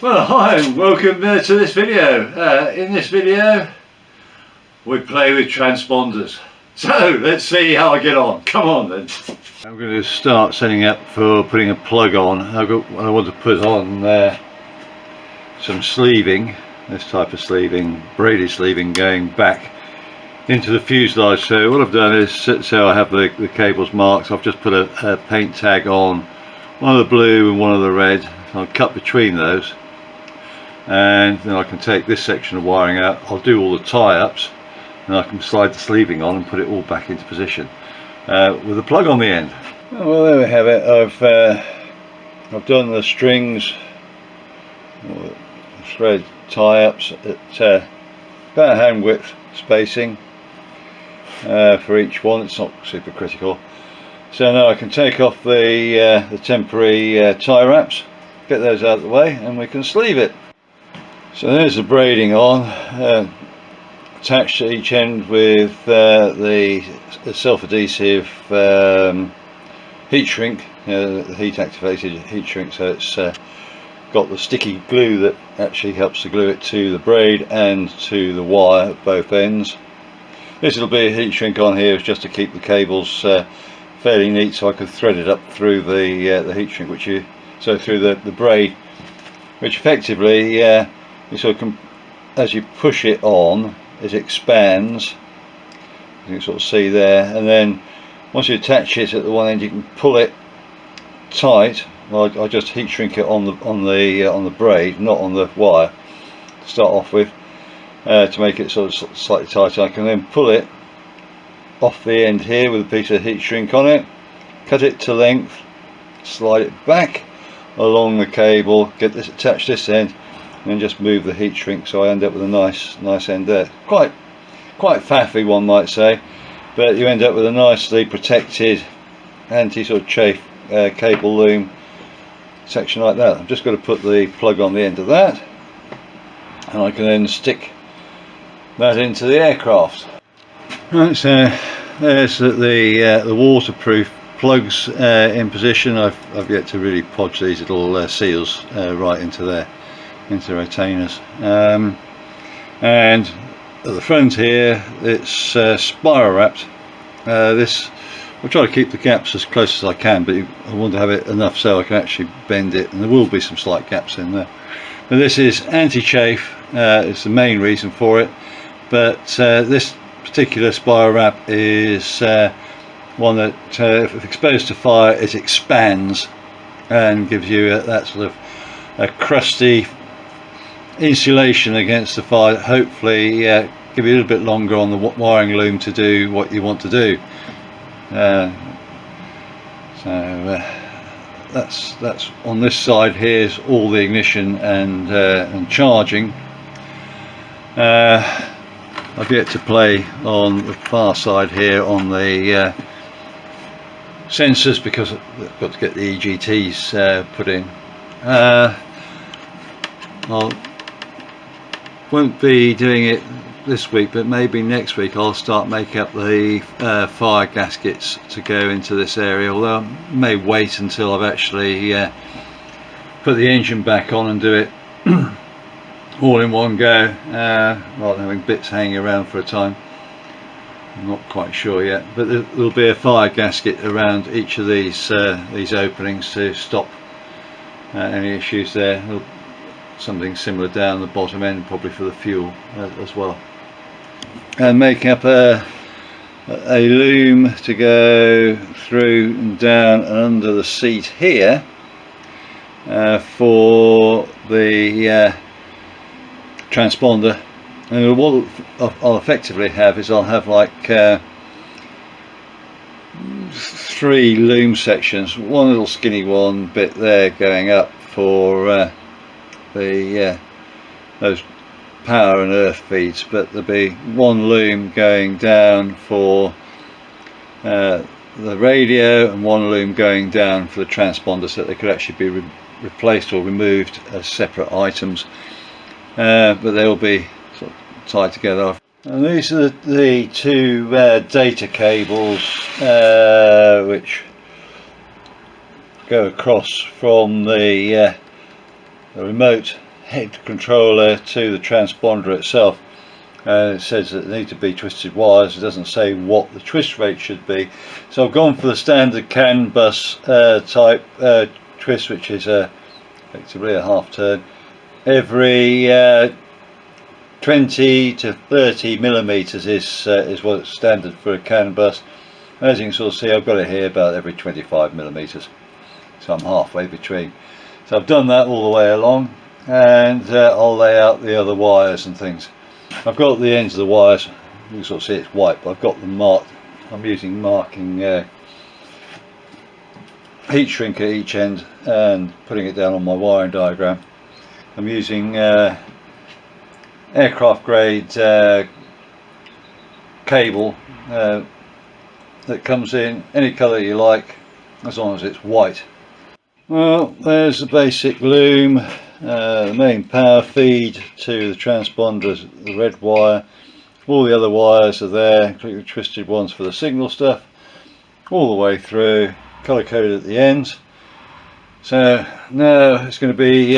Well, hi and welcome to this video. In this video we play with transponders. So let's see how I get on. Come on then. I'm going to start setting up for putting a plug on. I want to put on some sleeving, this type of sleeving, braided sleeving going back into the fuselage. So what I've done is, so I have the cables marked, I've just put a paint tag on, one of the blue and one of the red. I'll cut between those, and then I can take this section of wiring out. I'll do all the tie-ups, and I can slide the sleeving on and put it all back into position with a plug on the end. Well, there we have it. I've done the strings, or thread tie-ups at about hand width spacing for each one. It's not super critical. So now I can take off the temporary tie wraps, get those out of the way, and we can sleeve it. So there's the braiding on, attached to each end with the self-adhesive heat shrink, the heat activated heat shrink, so it's got the sticky glue that actually helps to glue it to the braid and to the wire at both ends. This will be a heat shrink on here just to keep the cables fairly neat, so I can thread it up through the heat shrink, through the braid, which effectively you sort of as you push it on, it expands. You can sort of see there, and then once you attach it at the one end, you can pull it tight. Well, I just heat shrink it on the braid, not on the wire, to start off with, to make it sort of slightly tighter. I can then pull it off the end here with a piece of heat shrink on it, cut it to length, slide it back along the cable, get this attached this end, and then just move the heat shrink, so I end up with a nice end there. Quite faffy, one might say, but you end up with a nicely protected anti sort of chafe cable loom section like that. I've just got to put the plug on the end of that, and I can then stick that into the aircraft. Right, so there's the waterproof plugs in position. I've yet to really podge these little seals right into there, into retainers, and at the front here it's spiral wrapped. This, I'll try to keep the gaps as close as I can, but I want to have it enough so I can actually bend it, and there will be some slight gaps in there. But this is anti-chafe, it's the main reason for it, but this particular spiral wrap is one that if exposed to fire, it expands and gives you that sort of a crusty insulation against the fire, hopefully give you a little bit longer on the wiring loom to do what you want to do. That's on this side. Here's all the ignition and charging. I've yet to play on the far side here on the sensors, because I've got to get the EGTs put in. I won't be doing it this week, but maybe next week I'll start making up the fire gaskets to go into this area, although I may wait until I've actually put the engine back on and do it all in one go, rather than having bits hanging around for a time. I'm not quite sure yet, but there'll be a fire gasket around each of these openings to stop any issues there. Something similar down the bottom end, probably for the fuel as well. And making up a loom to go through and down and under the seat here for the transponder. And what I'll effectively have is I'll have like 3 loom sections, one little skinny one bit there going up for those power and earth feeds, but there'll be one loom going down for the radio and one loom going down for the transponder, so that they could actually be replaced or removed as separate items, but they'll be sort of tied together. And these are the 2 data cables which go across from the remote head controller to the transponder itself. It says that they need to be twisted wires. It doesn't say what the twist rate should be, so I've gone for the standard CAN bus type twist, which is effectively a half turn every 20 to 30 millimeters is what's standard for a CAN bus. As you can sort of see, I've got it here about every 25 millimeters, so I'm halfway between. So I've done that all the way along, and I'll lay out the other wires and things. I've got the ends of the wires, you can sort of see it's white, but I've got them marked. I'm using marking heat shrink at each end and putting it down on my wiring diagram. I'm using aircraft grade cable that comes in any colour you like, as long as it's white. Well, there's the basic loom. The main power feed to the transponders, the red wire. All the other wires are there, including the twisted ones for the signal stuff, all the way through, colour coded at the ends. So now it's going to be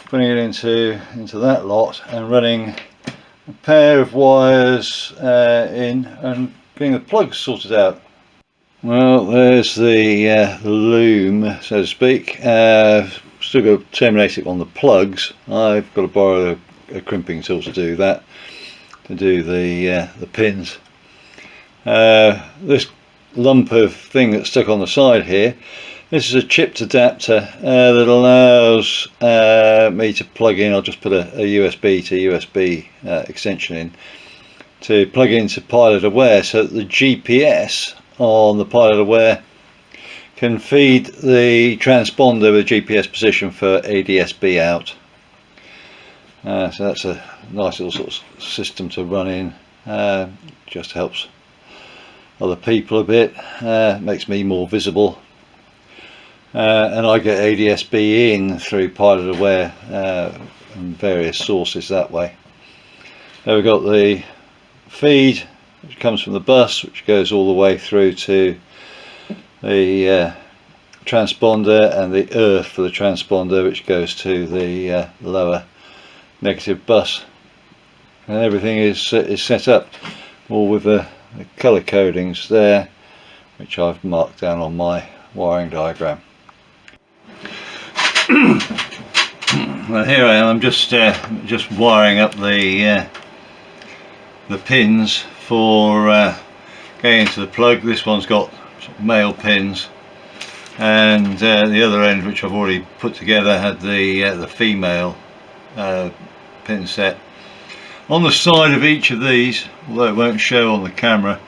putting it into that lot and running a pair of wires in and getting the plugs sorted out. Well, there's the loom, so to speak. Still got to terminate it on the plugs. I've got to borrow a crimping tool to do that, to do the pins. This lump of thing that's stuck on the side here, this is a chipped adapter that allows me to plug in. I'll just put a USB to USB extension in to plug into Pilot Aware, so that the GPS on the Pilot Aware can feed the transponder with GPS position for ADSB out. So that's a nice little sort of system to run in. Just helps other people a bit, makes me more visible, and I get ADSB in through Pilot Aware and various sources that way. There we've got the feed, which comes from the bus, which goes all the way through to the transponder, and the earth for the transponder, which goes to the lower negative bus, and everything is set up all with the colour codings there, which I've marked down on my wiring diagram. Well, here I am. I'm just wiring up the pins for going into the plug. This one's got male pins, and the other end, which I've already put together, had the female pin set. On the side of each of these, although it won't show on the camera,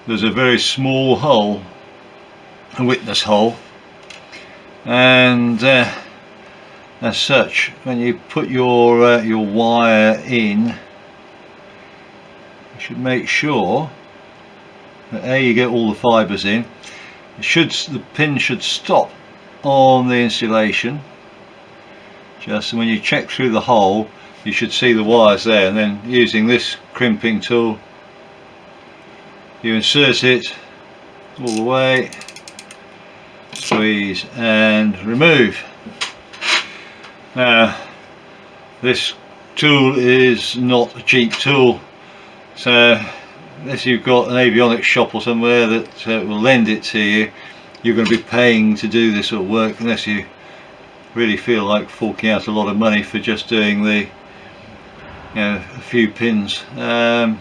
there's a very small hole, a witness hole, and as such, when you put your wire in, you should make sure that you get all the fibres in. The pin should stop on the insulation. Just when you check through the hole, you should see the wires there, and then using this crimping tool, you insert it all the way, squeeze and remove. Now, this tool is not a cheap tool, so unless you've got an avionics shop or somewhere that will lend it to you, you're going to be paying to do this sort of work, unless you really feel like forking out a lot of money for just doing the a few pins. I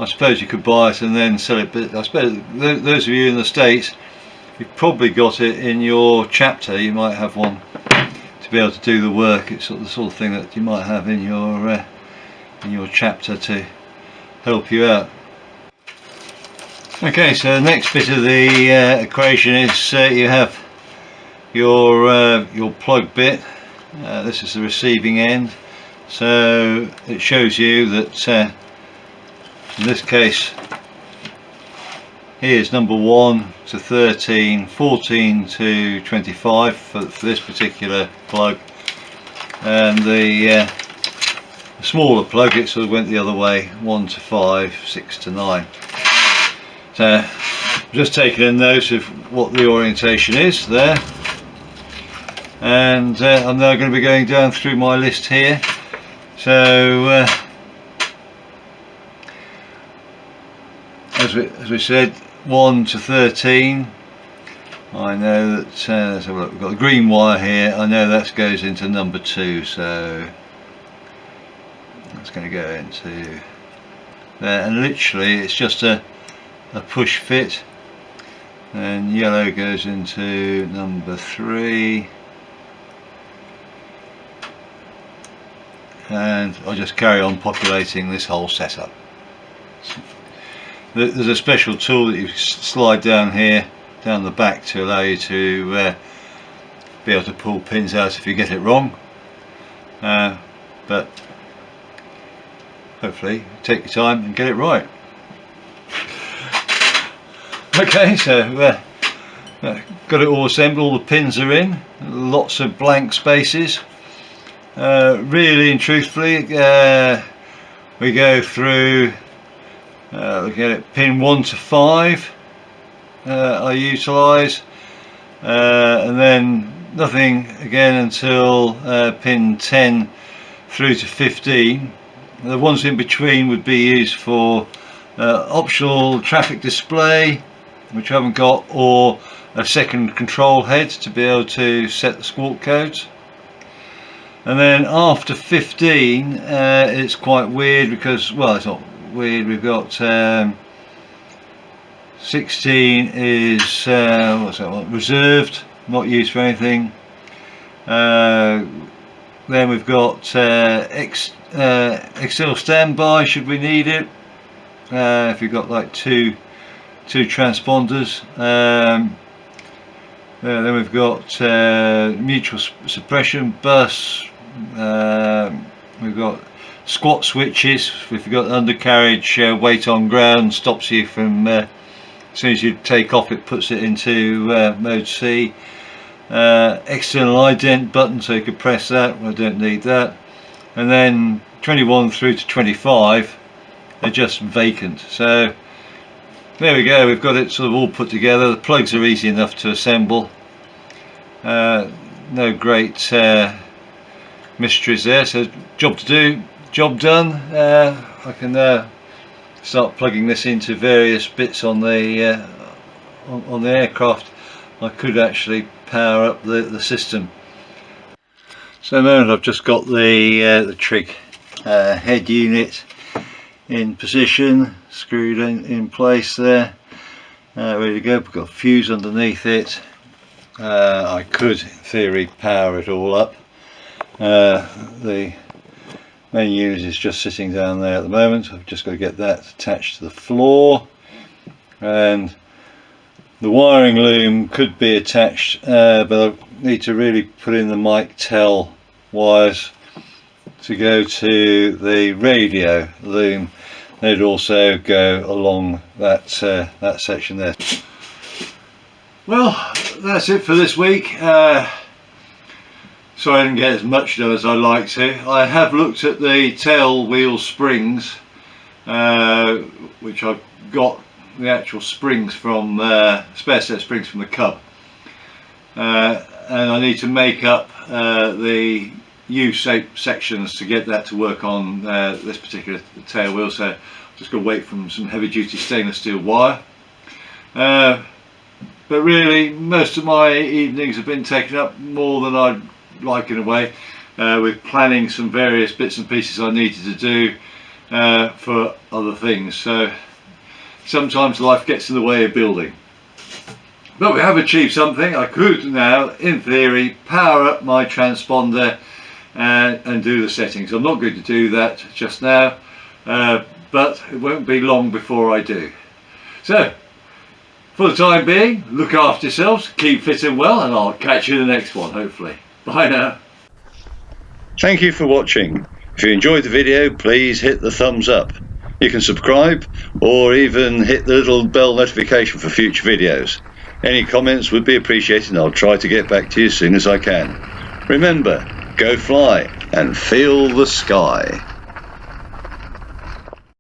suppose you could buy it and then sell it, but I suppose those of you in the States, you've probably got it in your chapter. You might have one to be able to do the work. It's the sort of thing that you might have in your chapter to help you out. Okay, so the next bit of the equation is you have your plug bit. This is the receiving end, so it shows you that in this case here's number 1 to 13, 14 to 25 for this particular plug, and the smaller plug, it sort of went the other way, 1 to 5, 6 to 9. So I'm just taking a note of what the orientation is there. and I'm now going to be going down through my list here. So as we said, 1 to 13. I know that let's have a look. We've got a green wire here. I know that goes into number 2, so that's going to go into there, and literally it's just a push fit, and yellow goes into number 3, and I'll just carry on populating this whole setup. There's a special tool that you slide down here, down the back, to allow you to be able to pull pins out if you get it wrong, but hopefully take your time and get it right. Okay, so got it all assembled, all the pins are in, lots of blank spaces. Really and truthfully, we go through, looking at it, pin 1 to 5 I utilise, and then nothing again until pin 10 through to 15. The ones in between would be used for optional traffic display, which I haven't got, or a second control head to be able to set the squawk codes. And then after 15 it's quite weird, because, well, it's not weird, we've got 16 is what's that one? Reserved, not used for anything. Then we've got external standby should we need it, if you've got like two transponders. Then we've got mutual suppression bus. We've got squat switches. If you've got undercarriage, weight on ground stops you from, as soon as you take off, it puts it into mode C. External ident button, so you could press that. Well, I don't need that. And then 21 through to 25 are just vacant. So there we go, we've got it sort of all put together. The plugs are easy enough to assemble. No great mysteries there, so job to do, job done. I can start plugging this into various bits on the aircraft. I could actually power up the system. So at the moment I've just got the Trig head unit in position, screwed in place there, ready to go. We've got a fuse underneath it. I could in theory power it all up. The main unit is just sitting down there at the moment. I've just got to get that attached to the floor, and the wiring loom could be attached, but I need to really put in the mic tel wires to go to the radio loom. They'd also go along that section there. Well, that's it for this week. Sorry I didn't get as much done as I'd like to. I have looked at the tail wheel springs, which I've got the actual springs from, spare set springs from the Cub, and I need to make up the U-shaped sections to get that to work on this particular tail wheel. So I'm just going to wait for some heavy duty stainless steel wire. But really most of my evenings have been taken up, more than I'd like in a way, with planning some various bits and pieces I needed to do for other things. So sometimes life gets in the way of building. But we have achieved something. I could now, in theory, power up my transponder and do the settings. I'm not going to do that just now, but it won't be long before I do. So, for the time being, look after yourselves, keep fit and well, and I'll catch you in the next one, hopefully. Bye now. Thank you for watching. If you enjoyed the video, please hit the thumbs up. You can subscribe or even hit the little bell notification for future videos. Any comments would be appreciated, and I'll try to get back to you as soon as I can. Remember, go fly and feel the sky.